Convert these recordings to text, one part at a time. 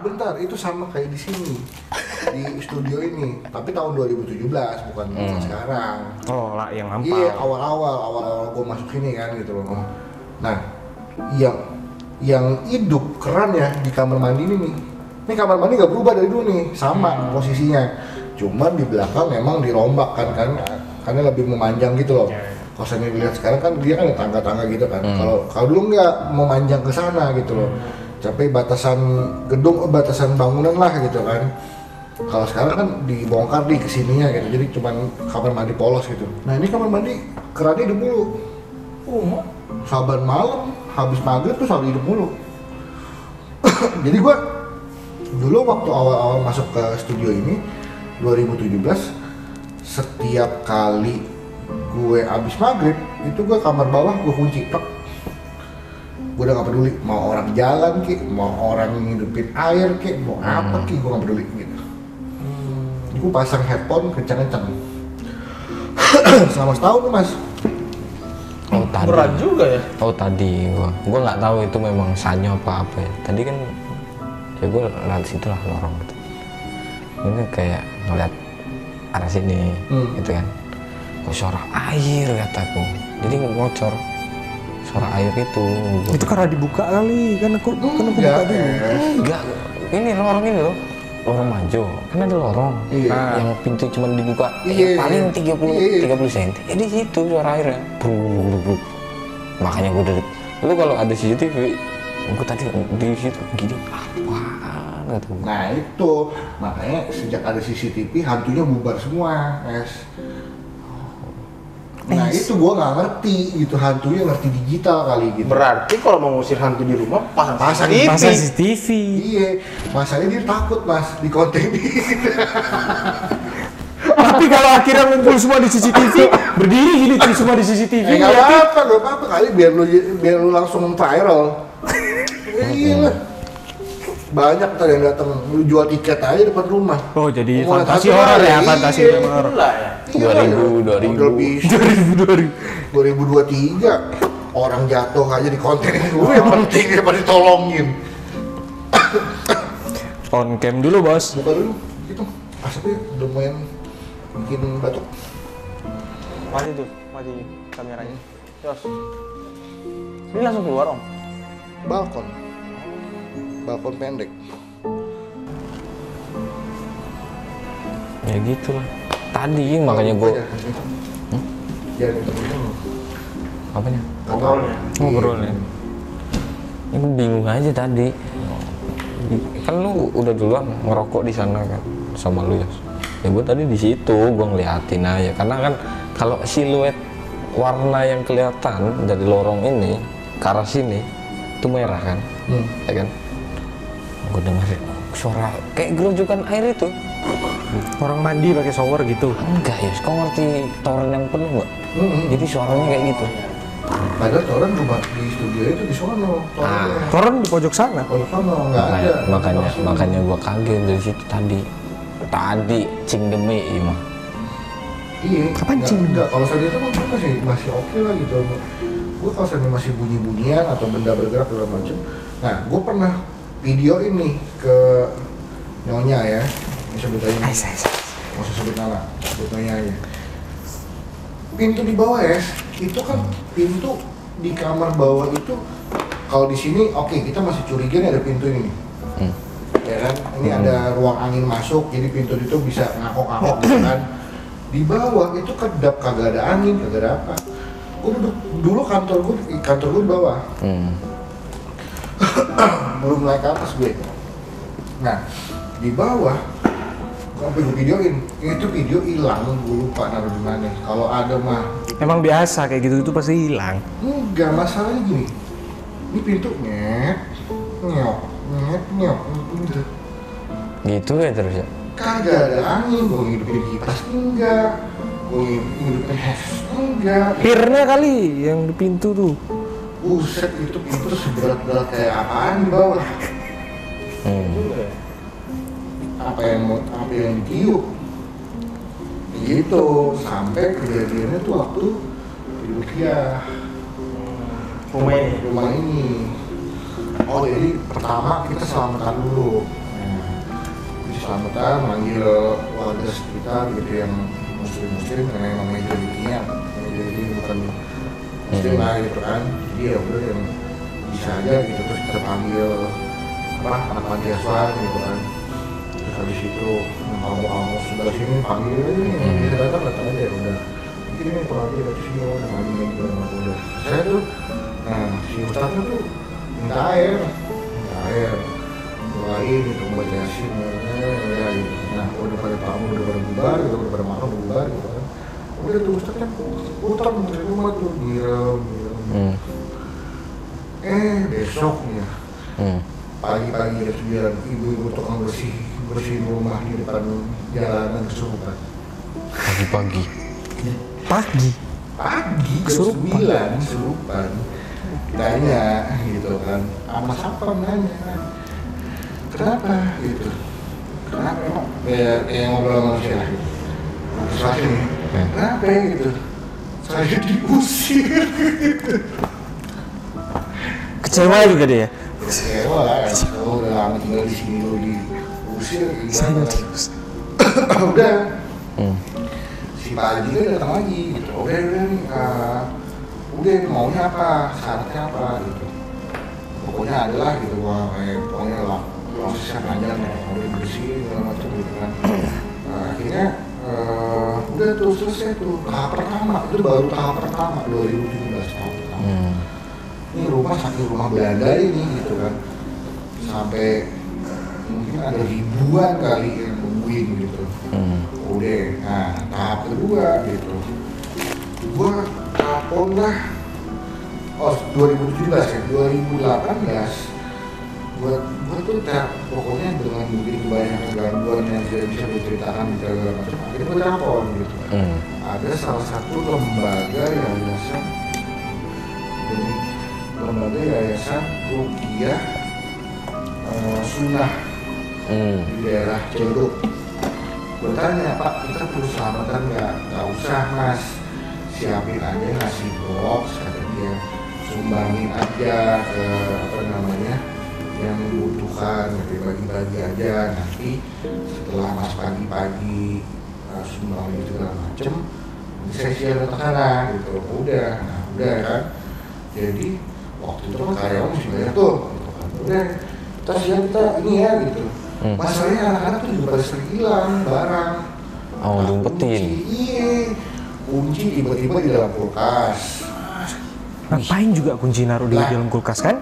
Bentar, itu sama kayak di sini di studio ini, tapi tahun 2017 bukan sekarang. Oh lah, yang hampir. Iya, awal-awal gue masuk sini kan gitu loh. Nah, yang hidup keran ya di kamar mandi ini nih. Ini kamar mandi nggak berubah dari dulu nih, sama posisinya. Cuma di belakang memang dirombak kan karena lebih memanjang gitu loh. Kalau saya lihat sekarang kan dia kan ada tangga-tangga gitu kan. Kalau dulu nggak memanjang ke sana gitu loh. Sampai batasan gedung, batasan bangunan lah gitu kan. Kalau sekarang kan dibongkar di kesininya gitu, jadi cuman kamar mandi polos gitu. Nah ini kamar mandi kerannya hidup mulu. Saban malam habis maghrib tuh selalu hidup mulu. Jadi gua dulu waktu awal-awal masuk ke studio ini 2017, setiap kali gue habis maghrib itu gue kamar bawah gue kunci tek. Gue udah gak peduli mau orang jalan ki, mau orang ngidupin air ki, mau apa ki, gue gak peduli gitu. Gue pasang headphone kencang-kencang selama setahun tuh mas. Oh tadi. Berat juga ya. Oh tadi gua nggak tahu itu memang sanyo apa ya. Tadi kan ya gue lewat situ lah lorong gitu. Ini kayak ngeliat arah sini gitu kan. Kok suara air kataku. Jadi ngocor. Suara air itu. Itu karena dibuka kali, kan aku buka dulu. Enggak, ini lorong ini loh. Lorong maju, kan ada lorong. Yang pintu cuma dibuka paling 30 cm. Ya di situ suara airnya. Bruk. Makanya gue dari lu kalau ada CCTV, gue tadi di situ gini apaan gitu. Nah itu makanya sejak ada CCTV hantunya bubar semua, guys. Nah itu gua nggak ngerti gitu, hantunya ngerti digital kali gitu. Berarti kalau mau ngusir hantu di rumah pasang CCTV. Iya, masalahnya dia takut mas di konten ini. Tapi kalau akhirnya ngumpul semua di CCTV, berdiri gini semua di CCTV. Nggak apa-apa kali biar lu langsung viral. Iya. Banyak tuh yang datang, lu jual tiket aja depan rumah. Oh jadi fantasi horor ya, fantasi horor. 2023 orang jatuh aja di konten gue yang penting daripada ditolongin. On cam dulu bos. Buka dulu, gitu. Asapnya lumayan bikin batuk. Mati kameranya. Yos. Ini langsung keluar om. Balkon pendek. Ya gitulah. Tadi makanya gue. Jangan itu. Apanya? Ngobrolnya. Ini gue bingung aja tadi. Kan lu udah duluan ngerokok di sana kan sama lu ya. Ya gue tadi di situ gue ngeliatin aja karena kan kalau siluet warna yang kelihatan dari lorong ini ke arah sini itu merah kan, ya kan? Gue dengerin suara kayak gerojokan air itu. Orang mandi pakai shower gitu. Enggak ya, kau ngerti toren yang penuh nggak? Jadi suaranya kayak gitu. Padahal toren rumah di studio itu di sono. Toren di pojok sana. Kalau sono nggak ada. Makanya gua kaget dari situ tadi cing demi mah. Iya. Kapan cing? Enggak, kalau saya itu masih oke lah gitu. Gue kalau saya masih bunyi-bunyian atau benda bergerak segala macam. Nah, gue pernah video ini ke nyonya ya. Sebut aja. Nggak usah sebut nama, sebut nyonya aja. Pintu di bawah ya, itu kan pintu di kamar bawah itu kalau di sini oke, kita masih curiga nih ada pintu ini nih. Ya kan, ini ada ruang angin masuk, jadi pintu itu bisa ngakok-ngakok gitu kan. Di bawah itu kedap, kagak ada angin, kagak ada apa. Gue dulu kantor gue di bawah. Belum naik ke atas gue. Nah, di bawah sampai gue videoin, itu video hilang, gue lupa naruh di mana. Kalau ada mah Emang biasa kayak gitu itu pasti hilang. enggak, masalahnya gini. Ini pintu nyok gitu. Gitu ya terus ya. Kagak ada angin, gue ngidupin kipas enggak. Gue ngidupin headset enggak. Hirnya kali yang di pintu tuh. Buset, itu pintu seberat-berat kayak apaan di bawah. Apa yang ditiup gitu, sampai kejadiannya tuh waktu di Rukiah rumah ini Oh jadi pertama kita selamatan dulu. Kita selamatan manggil warga sekitar gitu yang muslim karena emang majoritinya bukan muslim lah gitu kan. Jadi ya udah yang bisa aja gitu, terus kita panggil anak panti asuhan gitu kan. Terus habis itu kamu sebelah sini panggil aja nih, bisa datang aja ya udah. Mungkin ini kalau dia dari sini udah manggil udah. Saya tuh, nah si ustadznya tuh minta air, doain gitu, baca yasin, ya gitu. Nah udah pada tamu, udah pada bubar gitu, udah pada makan, bubar gitu kan. Udah tuh ustadz kan putar dari rumah tuh, direm. Besoknya pagi-pagi jam 9 ibu-ibu tukang bersihin rumah di depan jalanan kesurupan. Pagi-pagi. Pagi jam 9 kesurupan. Tanya gitu kan, sama siapa nanya kan, kenapa gitu, kenapa emang kayak ngobrol sama manusia lah gitu. Terus nih, kenapa gitu, saya diusir gitu. Kecewa juga dia. Kecewa lah, udah lama tinggal di sini lo diusir gimana kan. Udah si Pak Haji kan datang lagi gitu, udah nih udah maunya apa, syaratnya apa gitu, pokoknya adalah gitu, pokoknya lah prosesnya panjang ya, udah bersih segala macam gitu kan. Akhirnya udah tuh selesai tuh tahap pertama, itu baru tahap pertama 2017 tahap pertama. Ini rumah saking rumah Belanda ini gitu kan, sampai mungkin ada ribuan kali yang nungguin gitu. Udah, nah tahap kedua gitu, gua telepon lah, 2017 ya, 2018 gua tuh pokoknya dengan begitu banyak gangguan yang tidak bisa diceritakan di segala macam, akhirnya gua telepon gitu. Ada salah satu lembaga yayasan Ruqyah Sunnah di daerah Ciledug. Gue tanya, Pak, kita perlu selamatan nggak usah mas, siapin aja nasi box, kata dia, sumbangin aja ke yang membutuhkan, bagi-bagi aja, nanti setelah mas pagi-pagi sumbangin segala macem, saya siap datang sana gitu. Udah kan, jadi waktu itu kan karyawan masih banyak tuh, gitu kan. Udah kita ini ya gitu. Masalahnya anak-anak tuh juga pada sering hilang barang. Oh, diumpetin. Kunci tiba-tiba di dalam kulkas. Ngapain juga kunci naruh di dalam kulkas kan?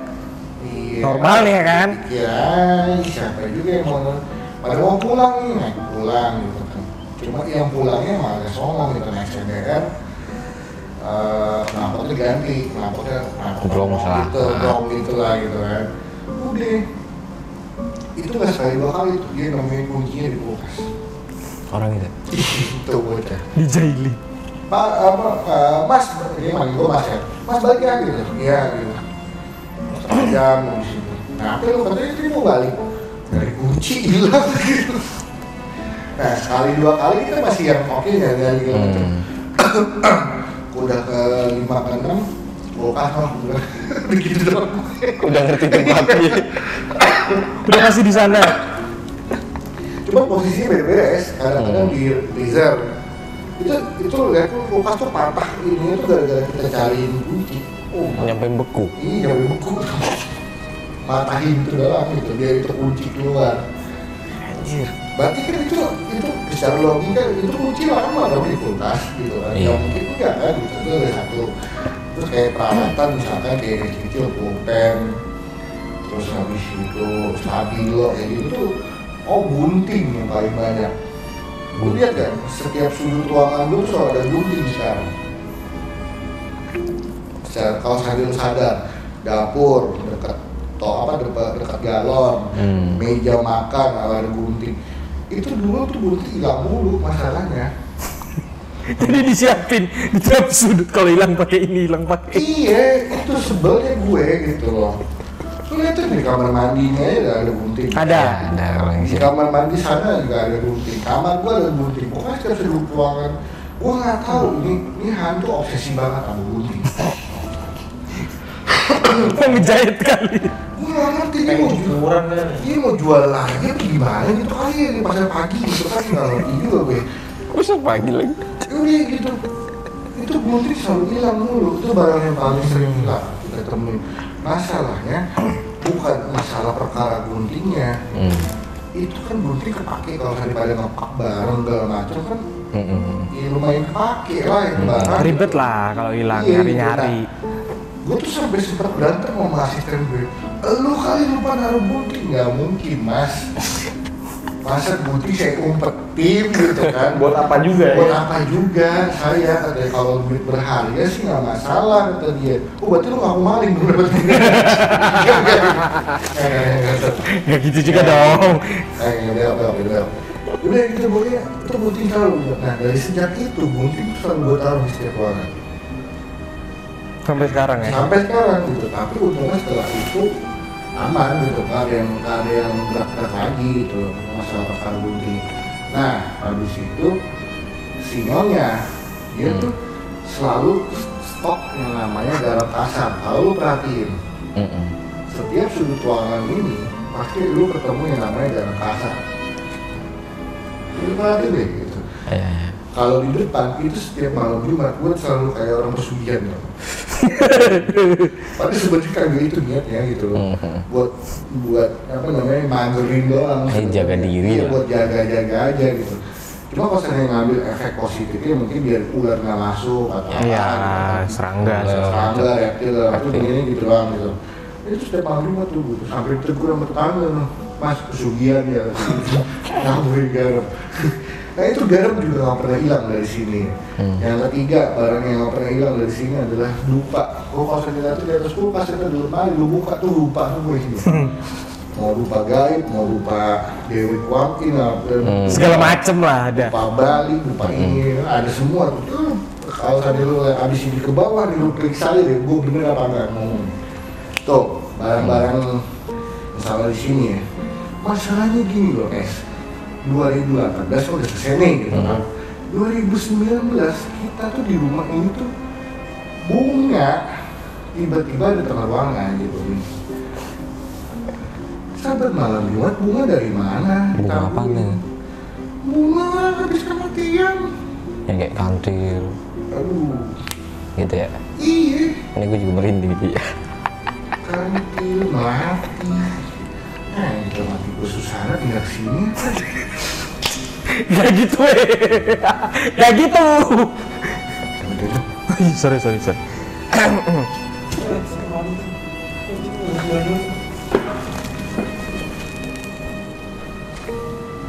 Iya. Normal ya kan? Iya, siapa juga yang mau pulang nih, naik pulang gitu kan. Cuma yang pulangnya malah songong gitu, naik CDR. Knalpotnya diganti, knalpotnya belum salah gitu lah gitu kan. Udah itu nggak sekali dua kali tuh dia nemuin kuncinya di kulkas. Orang itu bocah dijailin. Pak mas, dia manggil gue mas ya, mas balik ya gitu. Iya gitu, setengah jam di situ. Nah apa lu katanya tadi mau balik, dari kunci hilang gitu. Nah sekali dua kali kita masih yang oke ya dari gitu. Udah ke 5 ke 6 kulkas lah begitu dong. udah ngerti tempatnya. Udah masih di sana. Cuma posisinya beda-beda, kadang-kadang di freezer. Itu lihat tuh kulkas tuh patah ini tuh gara-gara kita cariin kunci. Nyampe beku. Iya, nyampe beku. Matahin itu dalam gitu, biar itu kunci keluar. Anjir. Berarti kan itu secara logika itu kunci lama dong di kulkas gitu kan. Iya. Ya mungkin enggak kan, itu ada satu. Terus kayak peralatan misalkan kayak kecil pulpen, terus habis itu stabilo kayak gitu tuh, gunting yang paling banyak. Gue lihat kan setiap sudut ruangan gue tuh selalu ada gunting sekarang. Kalau sadar dapur dekat dekat galon, meja makan ada gunting. Itu dulu tuh gunting hilang mulu masalahnya. Jadi disiapin di tiap sudut, kalau hilang pakai ini, hilang pakai. Iya, itu sebelnya gue gitu loh. Lu lihat tuh di kamar mandinya aja ada gunting. Ada orang Di kamar mandi sana juga ada gunting. Kamar gua ada gunting. Pokoknya setiap sudut ruangan, gua nggak tahu ini hantu obsesi banget sama gunting. Mau ngejahit kali. Gua Gue nggak ngerti dia Kayak mau hiburan kan. dia mau jual lagi apa gimana gitu kali ya di pasar pagi gitu kan nggak ngerti juga gue. Besok pagi lagi. Udah gitu. Itu gunting selalu hilang mulu. Itu barang yang paling sering nggak kita temuin. Masalahnya bukan masalah perkara guntingnya. Itu kan gunting kepake kalau daripada ngepak barang segala macam kan. Ya lumayan kepake lah itu barang. Ribet lah kalau hilang Iya, nyari-nyari. Gue tuh sampai sempat berantem sama asisten gue. Lu kali lupa naruh gunting, nggak mungkin mas. Masa gunting saya umpetin gitu kan? Buat apa juga Buat ya? apa juga? Saya kata kalau duit berharga sih nggak masalah kata dia. Oh berarti lu ngaku maling dulu dapat ini. Ya gitu juga dong. Udah gitu pokoknya itu gunting selalu. Nah dari sejak itu gunting selalu gue taruh di setiap ruangan. Sampai sekarang ya. Sampai sekarang gitu. Tapi untungnya setelah itu aman gitu, nggak ada yang gerak-gerak lagi gitu masalah perkara gunting. Nah habis itu si nyonya dia tuh selalu stok yang namanya garam kasar. Kalau lu perhatiin setiap sudut ruangan ini pasti lu ketemu yang namanya garam kasar. Lu perhatiin deh gitu. Kalau di depan itu setiap malam Jumat gue selalu kayak orang pesugihan gitu. Padahal sebenarnya kagak itu niatnya gitu loh. Buat apa namanya magerin doang. Jaga diri Iya, lah. buat jaga-jaga aja gitu. Cuma kalau saya ngambil efek positifnya mungkin biar ular nggak masuk atau Iya, apa, serangga, serangga, reptil, itu begini gitu doang gitu. Itu setiap malam Jumat tuh gitu. Sampai tegur sama tetangga tuh, mas pesugihan ya, ngaburin garam. Nah itu garam juga nggak pernah hilang dari sini. Yang ketiga barang yang nggak pernah hilang dari sini adalah lupa. Kalau saya lihat tuh di atas kulkas itu dulu mari lu buka tuh lupa tuh gue sini. Mau lupa gaib, mau lupa Dewi Kuangkin, Segala macem lah ada. lupa Bali, lupa ini, ada semua tuh. Kalau tadi lu abis ini ke bawah nih lu periksa aja deh, gue bener apa enggak ngomong. Tuh barang-barang misalnya di sini ya. Masalahnya gini loh, 2018 udah selesai nih gitu kan. 2019 kita tuh di rumah ini tuh bunga tiba-tiba ada tengah ruangan gitu nih. Sahabat malam Jumat bunga dari mana? Bunga apa nih? Bunga habis kematian. Yang kayak kantil Aduh, gitu ya. iya. Ini gue juga merinding. Kantil mati. Nah, kita mati gue susah tinggal sini. Gak gitu Gak gitu. Sorry.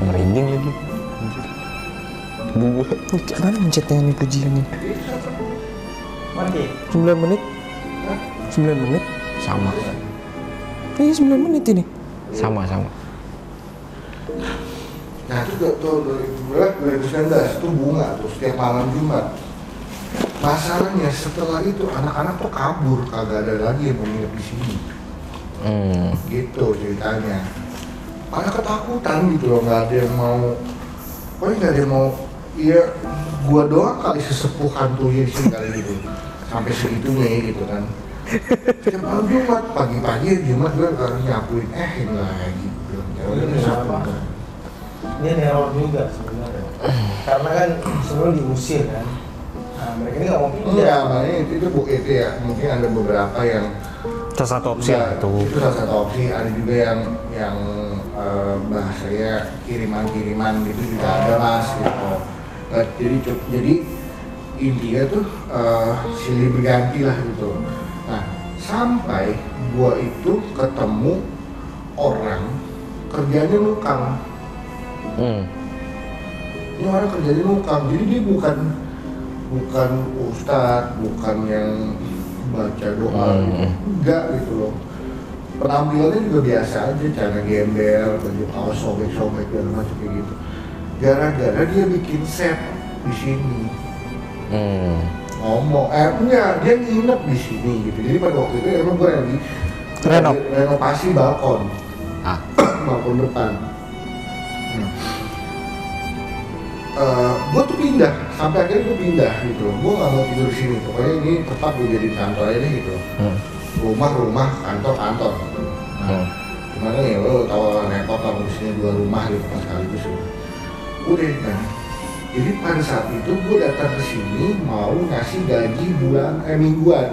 Merinding lagi. Mana mencetnya nih Puji ini? Mati. 9 menit. 9 menit. Sama. Iya 9 menit ini. Sama. Nah, itu tuh 2019 itu bunga tuh setiap malam Jumat. Masalahnya setelah itu anak-anak tuh kabur, kagak ada lagi yang mau nginep di sini. Gitu ceritanya. Pada ketakutan gitu loh, nggak ada yang mau. Pokoknya nggak ada yang mau. Iya, gua doang kali sesepuh hantunya di sini kali gitu. Sampai segitunya gitu kan. Setiap malam Jumat, pagi-pagi Jumat gue harus nyapuin ini lagi. Ini neror juga sebenarnya. Karena kan sebelum diusir kan. Nah, mereka ini nggak mau pindah. Enggak, makanya itu ya. Mungkin ada beberapa yang Salah satu opsi enggak, itu. Itu salah satu opsi. Ada juga yang bahasanya kiriman gitu juga ada mas gitu. Jadi intinya tuh silih berganti lah gitu. Nah sampai gua itu ketemu orang kerjanya nukang. Ini orang kerjanya nukang, jadi dia bukan ustadz, bukan yang baca doa gitu. Enggak gitu loh. Penampilannya juga biasa aja, cara gembel, baju kaos sobek-sobek dan macam kayak gitu. Gara-gara dia bikin set di sini. Ngomong, enggak, dia nginep di sini gitu. Jadi pada waktu itu emang gue lagi renovasi balkon. Balkon depan. Gue tuh pindah, sampai akhirnya gue pindah gitu. Gue nggak mau tidur di sini. Pokoknya ini tempat gue jadi kantor aja deh gitu. Rumah, kantor. Gimana ya, lo tau repot lah ngurusinnya 2 rumah gitu pas sekaligus. Udah, nah jadi pada saat itu gue datang ke sini mau ngasih gaji mingguan.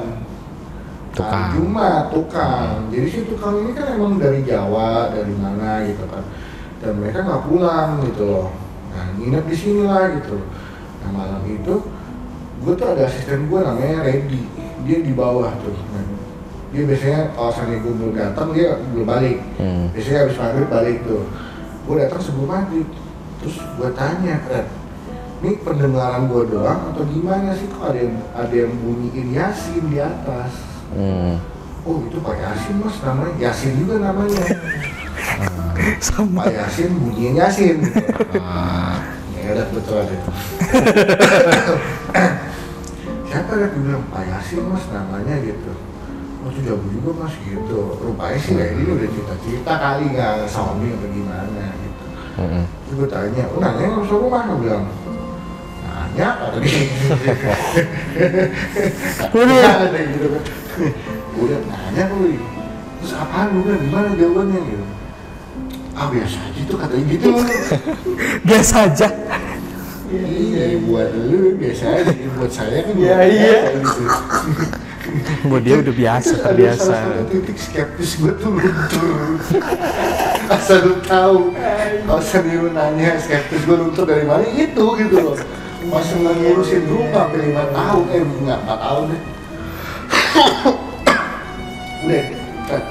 Tukang. Jumat, tukang. Jadi si tukang ini kan emang dari Jawa, dari mana gitu kan. Dan mereka nggak pulang gitu loh. Nah nginep di sini lah gitu. Nah malam itu gue tuh ada asisten gue namanya Reddy. Dia di bawah tuh. Nah, dia biasanya kalau misalnya gue belum datang dia belum balik. Biasanya habis maghrib balik tuh. Gue datang sebelum maghrib. Terus gue tanya, ini pendengaran gue doang atau gimana sih kok ada yang bunyiin Yasin di atas? Oh itu Pak Yasin mas namanya, Yasin juga namanya. Pak Yasin bunyiin Yasin. Ya udah betul aja. Siapa yang bilang Pak Yasin mas namanya gitu? Oh itu jago juga mas gitu. Rupanya sih ini udah cerita kali nggak sounding atau gimana gitu. Terus gue tanya, nanya nggak usah rumah? Gue bilang nanya kata dia. Nanya gitu kan. Udah nanya gue. Terus apaan gue bilang gimana jawabannya gitu? Ah biasa aja tuh katanya gitu. Biasa aja. Iya buat lu biasa aja, buat saya kan iya. Gitu. Buat dia udah biasa, terbiasa. Ada salah satu titik skeptis gue tuh luntur. Asal lu tahu, kalau sendiri nanya skeptis gue luntur dari mana itu gitu loh. Pas ngurusin rumah sampai 5 tahun, enggak 4 tahun deh. Udah,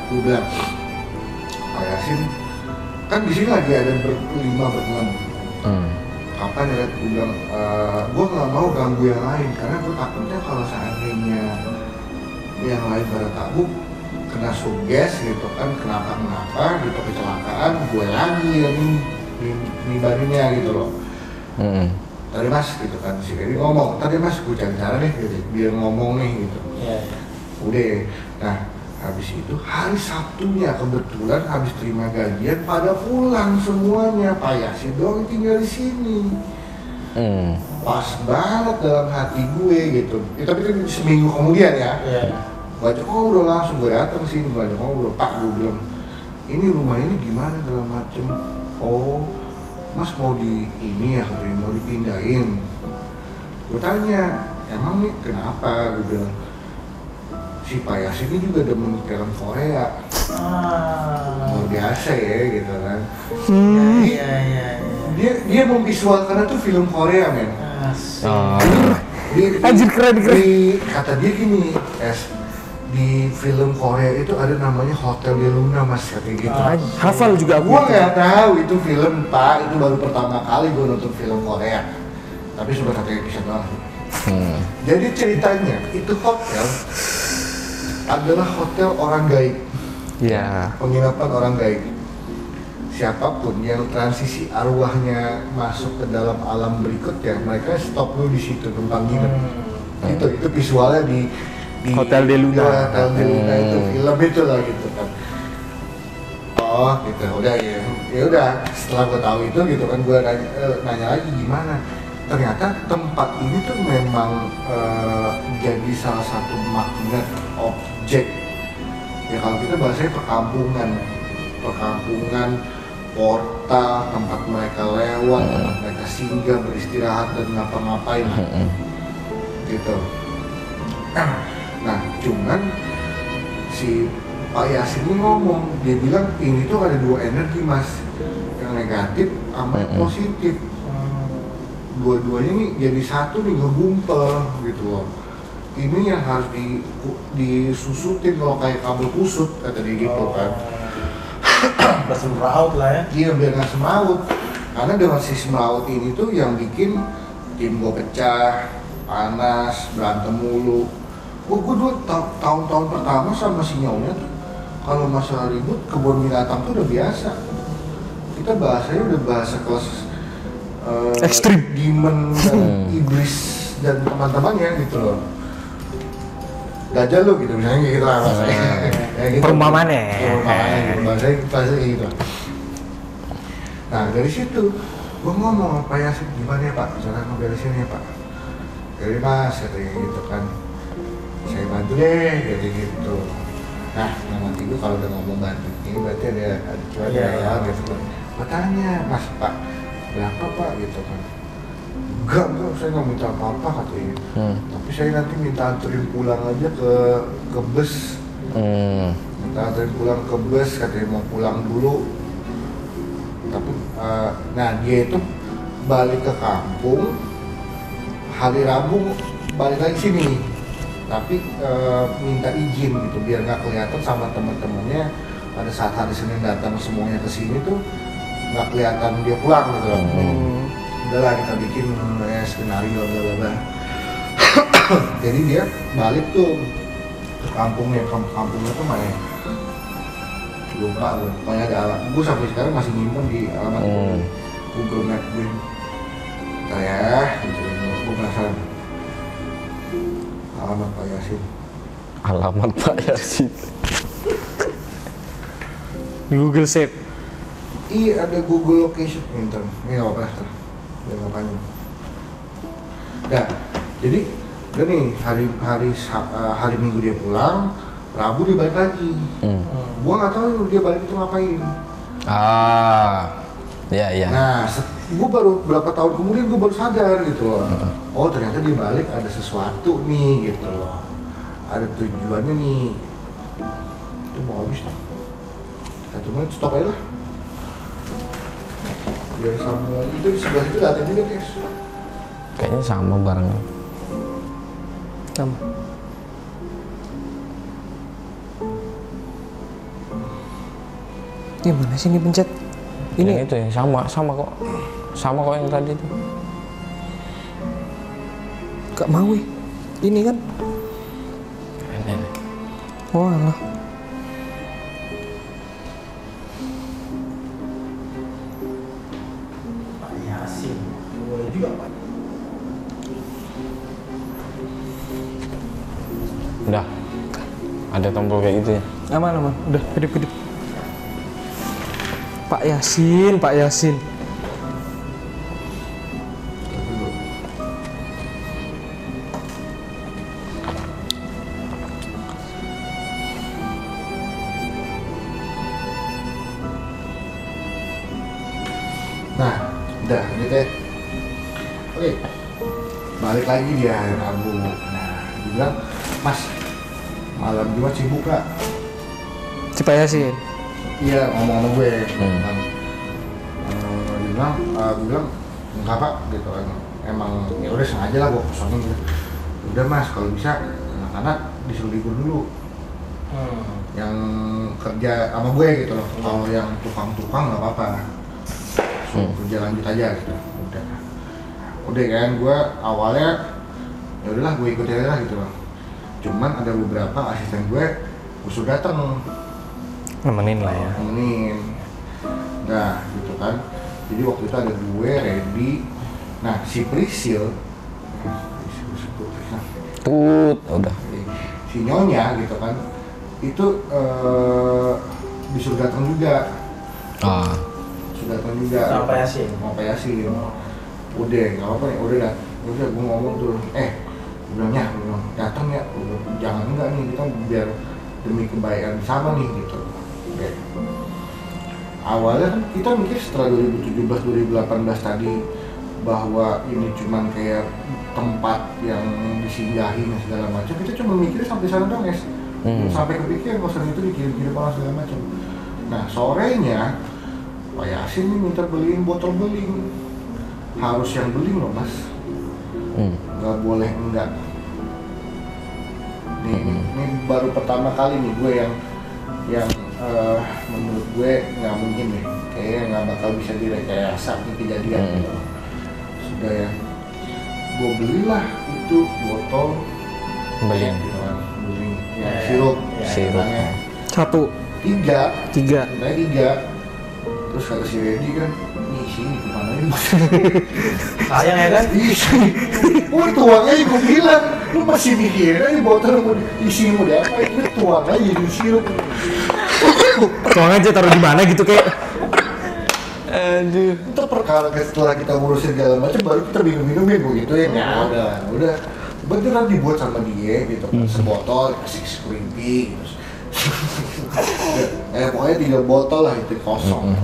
gue bilang, Pak Yasin, kan di sini lagi ada berenam. Kapan ya, gue bilang, gue nggak mau ganggu yang lain karena gue takutnya kalau seandainya yang lain pada tahu kena suges gitu kan, kenapa gitu kecelakaan, gue lagi yang nibarinnya gitu loh. Tadi mas gitu kan, si Eri ngomong, tadi mas gue cari cara deh gitu, biar ngomong nih gitu. Udah, nah habis itu hari Sabtunya kebetulan habis terima gajian pada pulang semuanya, Pak Yasin doang tinggal di sini. Pas banget dalam hati gue gitu. Ya, tapi kan seminggu kemudian ya. Baca udah langsung gue datang sini, baca ngobrol. Pak gue bilang, ini rumah ini gimana segala macem. Oh, mas mau di ini ya, mau dipindahin. Gue tanya, emang nih kenapa? Gue bilang, si Pak Yasin ini juga demen film Korea. Luar biasa ya gitu kan. Dia memvisualkan itu film Korea men. Anjir keren. Kata dia gini, di film Korea itu ada namanya Hotel de Luna mas, katanya gitu. Hafal juga aku. Gua nggak tahu itu film Pak, itu baru pertama kali gue nonton film Korea. Tapi sudah satu episode doang. Jadi ceritanya itu hotel adalah hotel orang gaib. Iya. Penginapan orang gaib. Siapapun yang transisi arwahnya masuk ke dalam alam berikutnya, mereka stop dulu di situ numpang nginep. Itu visualnya di Hotel de Luna. Hotel de Luna itu film itu lah gitu kan. Oh gitu, udah ya udah. Setelah gue tahu itu gitu kan, gue nanya lagi gimana. Ternyata tempat ini tuh memang jadi salah satu magnet objek. Ya kalau kita bahasanya perkampungan, portal, tempat mereka lewat, tempat mereka singgah, beristirahat dan ngapa-ngapain gitu. Nah, cuman si Pak Yasin ini ngomong, dia bilang ini tuh ada 2 energi mas, yang negatif sama yang positif. Dua-duanya nih jadi satu nih, ngegumpel gitu loh. Ini yang harus disusutin kalau kayak kabel kusut, kata dia gitu kan. Udah semraut lah ya. Iya biar nggak semraut, karena dengan si semraut ini tuh yang bikin tim gue pecah, panas, berantem mulu. Gue dulu tahun-tahun pertama sama si Nyonya tuh kalau masalah ribut kebun binatang tuh udah biasa. Kita bahasanya udah bahasa kelas ekstrim, demon dan iblis dan teman-temannya gitu loh. Dajjal lu gitu misalnya gitu lah bahasanya. Gitu. Perumpamannya. Gitu. Bahasanya gitu. Nah dari situ gue ngomong apa ya gimana ya Pak, cara ngeberesin ya Pak. Dari mas katanya gitu kan, saya bantu deh kayak gitu. Nah nanti gue kalau udah ngomong bantu ini berarti ada cewek Iya. ya gitu kan. Gue tanya, mas pak berapa pak gitu kan. Enggak, saya nggak minta apa-apa katanya. Tapi saya nanti minta anterin pulang aja ke bus. Minta anterin pulang ke bus, katanya mau pulang dulu. Tapi, nah dia itu balik ke kampung, hari Rabu balik lagi sini. Tapi minta izin gitu, biar nggak kelihatan sama teman-temannya pada saat hari Senin datang semuanya ke sini tuh nggak kelihatan dia pulang gitu loh. Udahlah kita bikin skenario bla. Jadi dia balik tuh ke kampungnya tuh mana? Lupa gue. Pokoknya ada alat. Gue sampai sekarang masih nyimpen di alamat Google Map gue. Bentar ya, gue penasaran. Alamat Pak Yasin. Alamat Pak Yasin. Di Google Shape. Iya ada Google Location. Bentar, ini nggak apa-apa. Udah nggak panjang. Nah, jadi udah nih hari Minggu dia pulang, Rabu dia balik lagi. Gua nggak tahu dia balik itu ngapain. Iya. Nah, gua baru berapa tahun kemudian gua baru sadar gitu loh. Oh ternyata dia balik ada sesuatu nih gitu loh. Ada tujuannya nih. Itu mau habis tuh. 1 menit stop aja lah. Biar sama itu di sebelah itu ada juga guys. Kayaknya sama barangnya. Sama. Ini mana sih ini pencet? Ini Ini itu yang sama kok. Sama kok yang tadi tuh. gak mau ya? Ini kan? Ini. Oh alah. Pak Yasin. Boleh juga Pak. Udah. Ada tombol kayak gitu ya. Aman. Udah, kedip. Pak Yasin. Nah, udah gitu ya. Oke, balik lagi dia hari Rabu. Nah, dia bilang, Mas, malam Jumat sibuk gak? Si Pak Yasin. Iya, ngomong sama gue. Dia bilang, gue bilang, enggak pak, gitu kan. Emang ya udah sengaja lah gue kosongin gitu. Udah mas, kalau bisa anak-anak disuruh libur dulu. Yang kerja sama gue gitu loh. Kalau yang tukang-tukang nggak apa-apa. Suruh kerja lanjut aja gitu. Udah kan, gue awalnya ya udahlah gue ikut aja lah gitu loh. Cuman ada beberapa asisten gue suruh datang. Nemenin lah ya. Nemenin. Nah gitu kan. Jadi waktu itu ada gue, Randy. Nah si Prisil Udah. si Nyonya gitu kan. Itu disuruh datang juga. Sudah datang juga. Sama Pak Yasin. Sama Pak Yasin. Udah, nggak apa-apa ya. Udah gue ngomong tuh. Bilangnya, datang ya. Jangan enggak nih, kita biar demi kebaikan sama nih gitu. Oke. Awalnya kan kita mikir setelah 2017-2018 tadi bahwa ini cuman kayak tempat yang disinggahi dan segala macam, kita cuma mikirnya sampai sana dong guys. Sampai kepikiran kosan itu dikirim-kirim orang segala macam. Nah sorenya Pak Yasin nih minta beliin botol beling. Harus yang beling loh mas. Nggak boleh enggak. Ini baru pertama kali nih gue yang menurut gue nggak mungkin deh, kayaknya nggak bakal bisa direkayasa nih kejadian gitu. Sudah ya, gue belilah itu botol Beling. beling yang sirup, Sirup. Satu, tiga, tiga. terus kata si Reddy kan, nih sini kemana ini? Sayang ya kan? Gue tuang aja, gue bilang, lu masih mikirin aja botol mau isi mau diapain, lu tuang aja di sirup. Tuang aja taruh di mana gitu kayak. Aduh. Itu perkara setelah kita ngurusin segala macam baru kita minum-minumin begitu ya. Udah beneran dibuat sama dia gitu kan, sebotol kasih screening terus Pokoknya 3 botol lah itu kosong.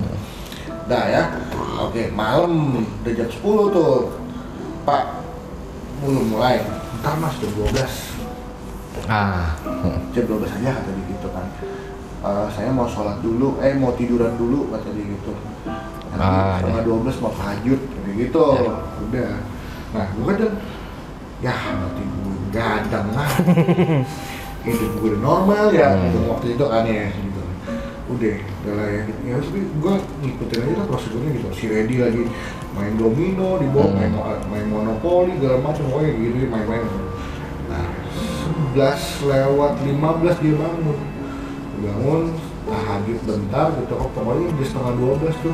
Dah ya, oke malam udah jam 10 tuh, Pak belum mulai, ntar mas jam 12. Jam 12 aja kata dia gitu kan. Saya mau sholat dulu, mau tiduran dulu kata dia gitu. Nanti setengah 12 mau tahajud kayak gitu. Udah. Nah gue kan ya nanti gue gadang lah. Hidup gue udah normal ya gitu. Waktu itu aneh gitu. Udah lah ya gitu. Ya tapi gue ngikutin aja lah prosedurnya gitu. Si Reddy lagi main domino di bawah, main monopoli segala macam, pokoknya gitu main-main. Nah 11 lewat 15 dia bangun tahajud bentar gitu, pokoknya di setengah 12 tuh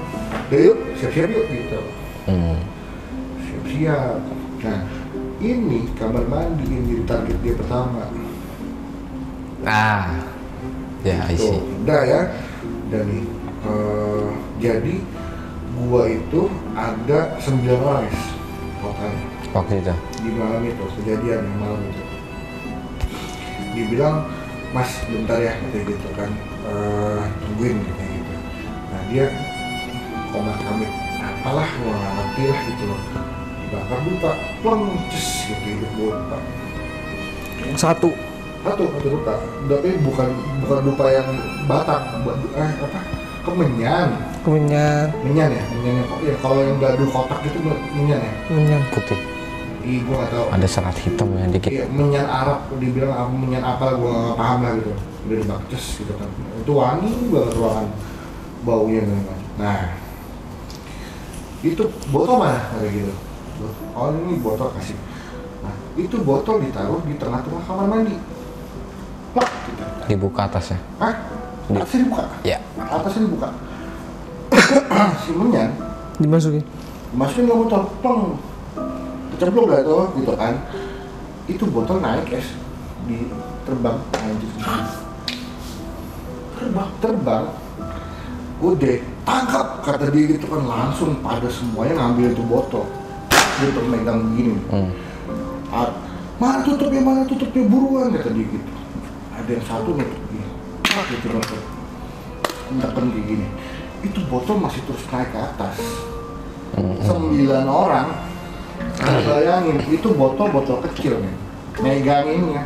udah yuk siap-siap yuk gitu. Siap-siap. Nah ini kamar mandi yang jadi target dia pertama. Ya gitu. isi Udah ya, dan nih jadi gua itu ada 9 orang total waktu itu. di malam itu, kejadian yang malam itu. Dibilang mas bentar ya kayak gitu kan, tungguin kayak gitu. Nah dia komat kami apalah gua nggak ngerti lah gitu loh, dibakar dupa plong ces gitu hidup gua dupa Satu. dupa, tapi bukan dupa yang batang, kemenyan ya kok ya, kalau yang gaduh kotak itu menyan ya, Menyan. Putih. Ih gua nggak tahu. Ada serat hitam ya dikit. Iya, menyan Arab, dibilang apa menyan apa, gue nggak paham lah gitu. Udah dibakces gitu kan. Itu wangi banget ruangan, baunya gitu. Nah, itu botol mana kayak gitu. Oh ini botol kasih. Nah, itu botol ditaruh di tengah-tengah kamar mandi. Plak, gitu. Dibuka atasnya. Hah? Atasnya dibuka? Ya. Atasnya dibuka. Si menyan Dimasukin. masukin ke botol, plong. Cemplung gak tuh gitu kan, itu botol naik es di terbang anjir, terbang udah tangkap kata dia gitu kan, langsung pada semuanya ngambil itu botol, dia tuh megang begini, mana tutupnya buruan kata dia gitu. Ada yang satu nutup gini, gitu nutup tekan kayak gini, itu botol masih terus naik ke atas. 9 orang. Nah, bayangin, itu botol kecil nih, meganginnya.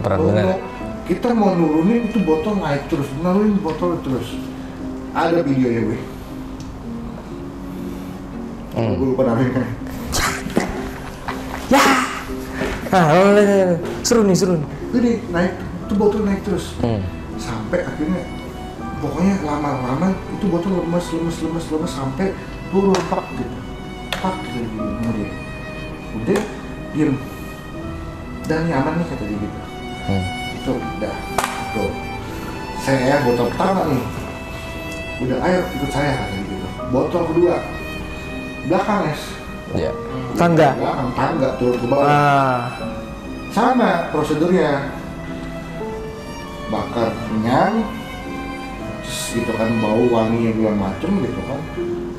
Berat bener. Kita mau nurunin itu botol naik terus, nurunin botol terus. Ada videonya gue. Gue lupa namanya. Seru nih. Jadi naik, itu botol naik terus. Sampai akhirnya, pokoknya lama-lama itu botol lemes sampai turun pak gitu. Gitu kemudian udah diem dan nyaman nih kata dia gitu. Itu udah tuh saya botol pertama nih udah, ayo ikut saya kata dia gitu. Botol kedua belakang es Ya. Tangga. belakang tangga turun ke bawah. Sama prosedurnya, bakar menyan gitu kan, bau wangi yang macem gitu kan,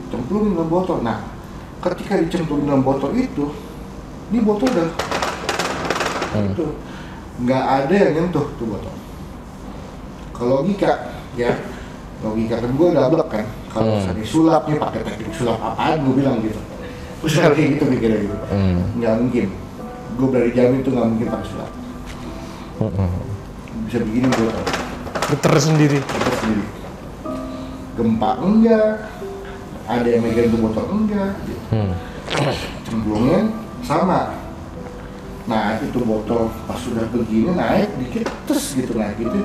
cemplungin ke botol. Nah ketika dicemplungin dalam botol itu, ini botol udah itu nggak ada yang nyentuh tuh botol. Kalau logika ya, logika kan gue double kan, kalau misalnya sulapnya pakai teknik sulap apaan gue bilang gitu, udah kayak gitu mikirnya gitu. Nggak mungkin, gue berani jamin itu nggak mungkin pakai sulap. Bisa begini botol Geter sendiri. gempa enggak, ada yang megang tuh botol enggak gitu. Cemplungin sama. Nah itu botol pas sudah begini naik dikit terus gitu naik gitu,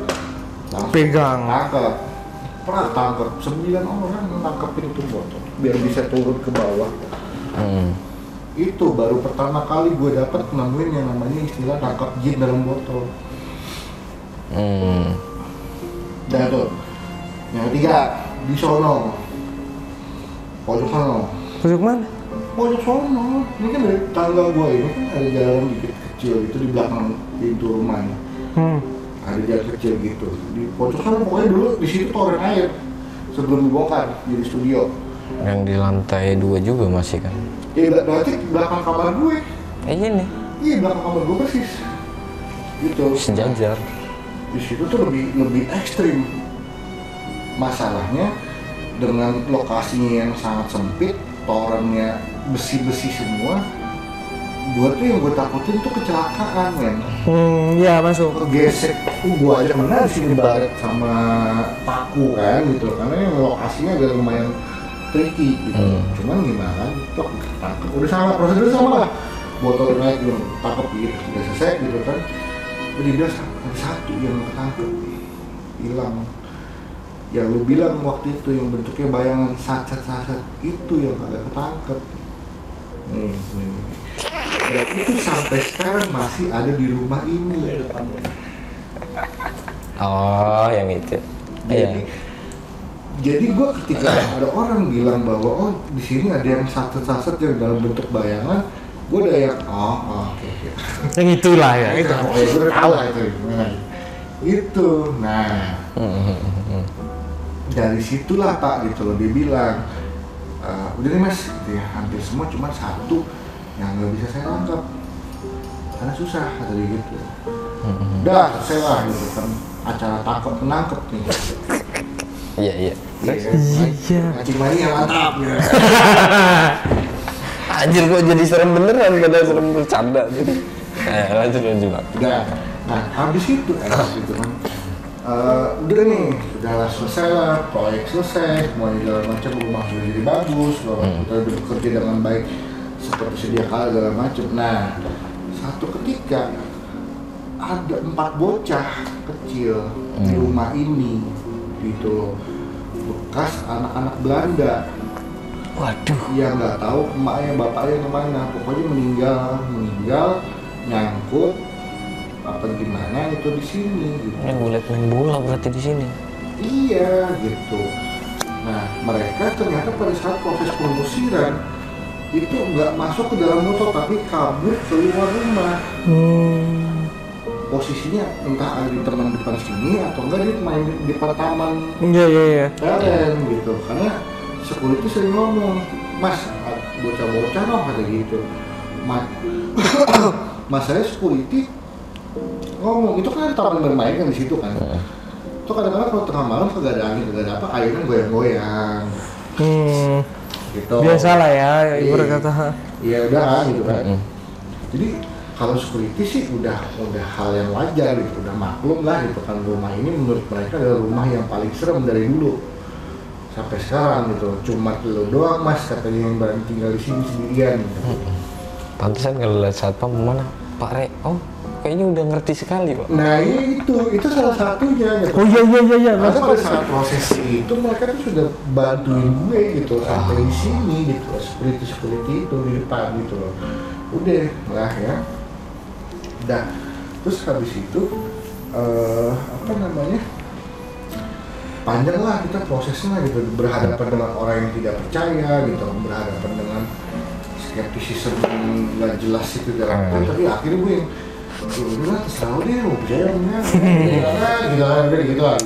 langsung Pegang. tangkap 9 orang nangkepin itu botol biar bisa turun ke bawah. Itu baru pertama kali gue dapet nemuin yang namanya istilah tangkap jin dalam botol. Dan tuh yang ketiga di sono, pojok sono. Pojok mana? Pojok sono, ini kan dari tangga gua ini kan ada jalan dikit kecil gitu di belakang pintu rumahnya. Ada jalan kecil gitu. Di pojok sono pokoknya dulu di situ toren air sebelum dibongkar jadi studio. Yang di lantai 2 juga masih kan? Iya berarti belakang kamar gue. Ini Iya belakang kamar gue persis. Gitu. sejajar. di situ tuh lebih ekstrim. Masalahnya dengan lokasinya yang sangat sempit, torennya besi-besi semua. Gue tuh yang gue takutin tuh kecelakaan, men. Iya masuk. Kegesek, gue aja kena di sini baret sama paku kan gitu, karena yang lokasinya agak lumayan tricky gitu. Cuman gimana? Tok tangkep, udah sama prosedur sama lah. Botol naik belum tangkep gitu, udah selesai gitu kan. Jadi dia ada satu yang ketangkep, hilang. Yang lu bilang waktu itu yang bentuknya bayangan sat-sat itu yang kagak ketangkep. Nih. Dan itu sampai sekarang masih ada di rumah ini. Oh, yang itu. Jadi gue ketika ada orang bilang bahwa oh di sini ada yang sat-sat yang dalam bentuk bayangan, gue udah yang oke. Yang itulah ya. Itu gue udah tahu lah itu. Itu. Nah. Dari situlah Pak gitu loh dia bilang udah nih Mas, gitu ya, hampir semua cuma satu yang nggak bisa saya tangkap karena susah kata dia gitu. Udah selesai lah gitu kan acara tangkap menangkap nih. Iya. Cing mania mantap ya. Anjir kok jadi serem beneran, padahal serem bercanda gitu. Lanjut. Udah. Nah habis itu gitu kan. Udah nih, sudah selesai lah, proyek selesai, semuanya segala macam, rumah sudah jadi bagus, kita udah bekerja dengan baik seperti sedia kala segala macam. Nah, satu ketika ada 4 bocah kecil di rumah ini, gitu loh, bekas anak-anak Belanda. Waduh. Yang nggak tahu emaknya bapaknya kemana, pokoknya meninggal nyangkut apa gimana itu di sini gitu. Yang gue liat main bola berarti di sini. Iya gitu. Nah mereka ternyata pada saat proses pengusiran itu nggak masuk ke dalam motor tapi kabur keluar rumah. Posisinya entah ada di teman depan sini atau enggak dia main di depan taman. Iya. Keren gitu. Karena security sering ngomong, Mas bocah-bocah loh kata gitu. Masalahnya security ngomong itu kan ada taman bermain kan di situ kan. Itu kadang-kadang kalau tengah malam kagak ada angin, kagak ada apa, kayunya goyang-goyang. Gitu. Biasalah ya, ibarat kata. Iya udah kan gitu kan. Jadi kalau security sih udah hal yang wajar gitu, udah maklum lah gitu kan, rumah ini menurut mereka adalah rumah yang paling serem dari dulu sampai sekarang gitu. Cuma lo doang Mas katanya yang barang tinggal di sini sendirian. Gitu. Pantesan kalau lihat satpam mana Pak Re, kayaknya udah ngerti sekali Pak. Nah itu salah satunya gitu. Oh iya. Karena pada saat proses itu mereka tuh sudah bantuin gue gitu sampai di sini gitu, security itu di depan gitu loh. Udah lah ya. Udah. Terus habis itu panjang lah kita prosesnya gitu, berhadapan dengan orang yang tidak percaya gitu, berhadapan dengan skeptisisme nggak jelas itu dalam tapi akhirnya gue yang udah terserah deh, mau percaya enggak gitu lah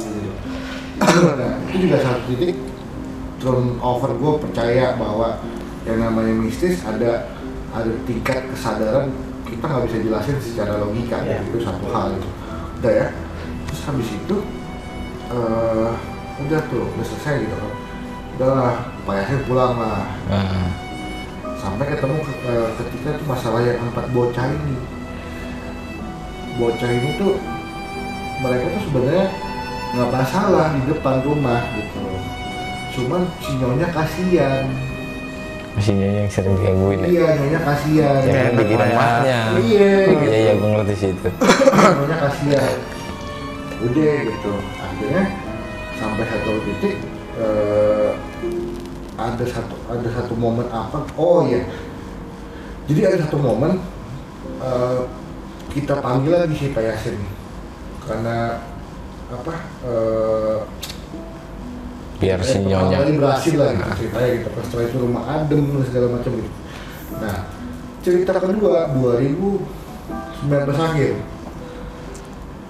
nah, itu juga satu titik turn over gue percaya bahwa yang namanya mistis ada tingkat kesadaran kita nggak bisa jelasin secara logika itu satu hal gitu. Udah ya, terus habis itu udah selesai gitu kan, udahlah Pak Yasin pulang lah. Sampai ketemu ketika itu masalah yang 4 bocah ini. Bocah ini tuh mereka tuh sebenarnya nggak masalah di depan rumah gitu. Cuman si nyonya kasihan. Si nyonya yang sering digangguin ya? Iya, nyonya kasihan. Ya kan bikin rumahnya. Iya, gue ngerti sih itu. Nyonya kasihan. Udah gitu. Akhirnya sampai satu titik ada satu momen apa? Oh iya. Jadi ada satu momen kita panggil lagi si Pak Yasin karena apa? Biar si nyonya kali berhasil lah gitu ceritanya gitu. Setelah itu rumah adem dan segala macam gitu. Nah cerita kedua 2019 akhir.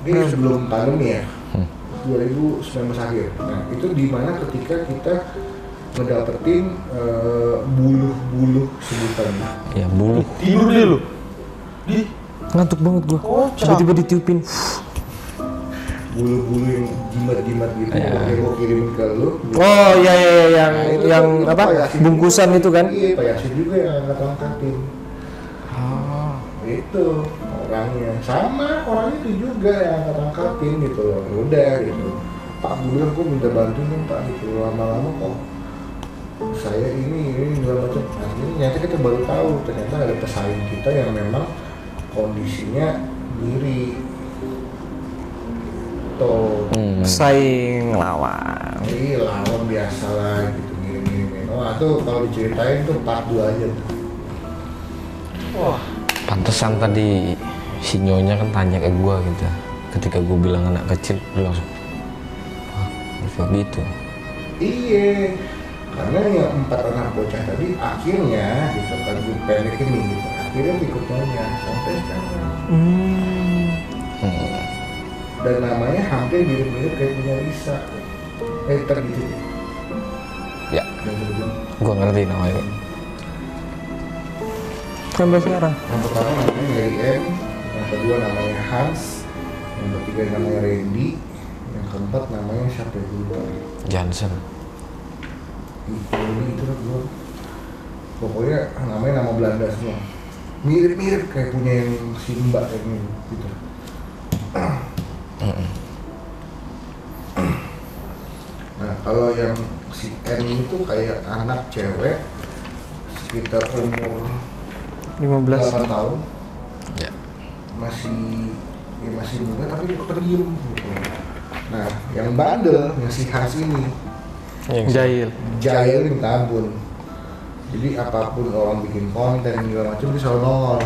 Ini sebelum pandemi ya. 2019 akhir. Nah itu dimana ketika kita ngedapetin buluh-buluh sebutannya. Ya buluh. Tidur deh lu. Ngantuk banget gua. Tiba-tiba ditiupin. bulu-bulu yang jimat-jimat gitu, yang gue kirimin ke lu. Oh iya yang Nah, itu yang itu apa? Pak Yasin Bungkusan juga. itu kan? Iya, Pak Yasin juga yang angkat-angkatin. Oh. Itu orangnya sama orang itu juga yang angkat-angkatin gitu loh. Udah gitu. Pak gue bilang gue minta bantuin dong Pak gitu, lama-lama kok saya ini segala macam. Akhirnya ternyata kita baru tahu ternyata ada pesaing kita yang memang kondisinya diri. Tuh. Saing lawan. Jadi lawan biasa lah gitu gini-gini. Wah tuh kalau diceritain tuh part 2 aja tuh. Wah, Pantesan tadi si nyonya kan tanya ke gua gitu. Ketika gua bilang anak kecil, dia langsung wah, kayak gitu. Iya, karena yang 4 anak bocah tadi akhirnya gitu kan gue pendek ini gitu. Akhirnya ikut nyonya sampai sekarang. Dan namanya hampir mirip-mirip kayak punya Lisa. Gitu. Ya, Yang sebelum. gua ngerti namanya. Sampai sekarang. Yang pertama namanya Mary M, yang kedua namanya Hans, yang ketiga namanya Randy, yang keempat namanya siapa ya, gue lupa. Johnson. Itu lah gue. Pokoknya namanya nama Belanda semua. Mirip-mirip kayak punya yang si Mbak kayak gitu. Nah kalau yang si N itu kayak anak cewek sekitar umur 8 15. tahun, Ya. masih muda tapi pendiam gitu. Nah yang bandel yang si Hans ini Jahil. jahil minta ampun. Jadi apapun orang bikin konten segala macam dia selalu nongol.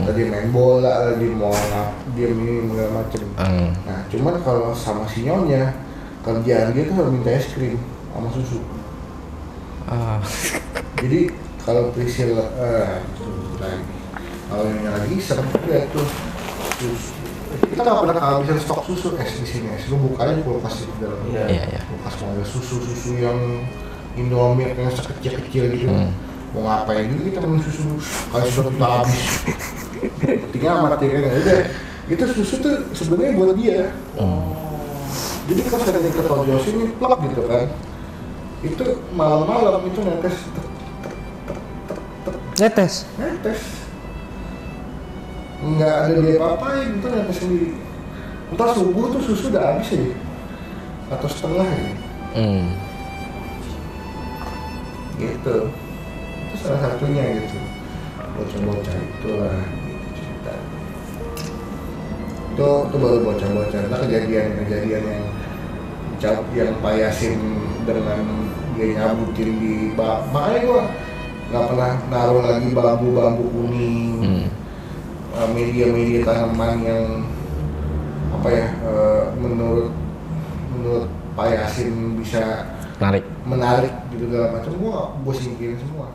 Tadi main bola, dia mau dia ini segala macam. Nah cuman kalau sama si nyonya kerjaan dia tuh minta es krim sama susu. Jadi kalau Priscilla lagi kalau nyonya lagi iseng ya tuh susu. Kita nggak pernah kehabisan stok susu es di sini. Es lu buka aja kulkas di dalam. Iya. Kulkas mau ada susu yang Indomie yang sekecil-kecil gitu. Mau ngapain juga kita minum susu kalau sudah kita habis. Tinggal mati kan udah. Itu susu tuh sebenarnya buat dia. Jadi kalau saya ke Tojo sini plak gitu kan. Itu malam-malam itu netes. Netes. Nggak ada dia apa-apain, itu netes sendiri. Entah subuh tuh susu udah habis ya. Atau setengah ya. Gitu. Itu salah satunya gitu. Bocah-bocah itulah gitu cerita. Itu baru bocah-bocah. Nah kejadian yang Pak Yasin dengan dia nyabutin di bak. Makanya gua nggak pernah naruh lagi bambu-bambu kuning. Media-media tanaman yang apa ya menurut Pak Yasin bisa Menarik. menarik gitu segala macam gua singkirin semua.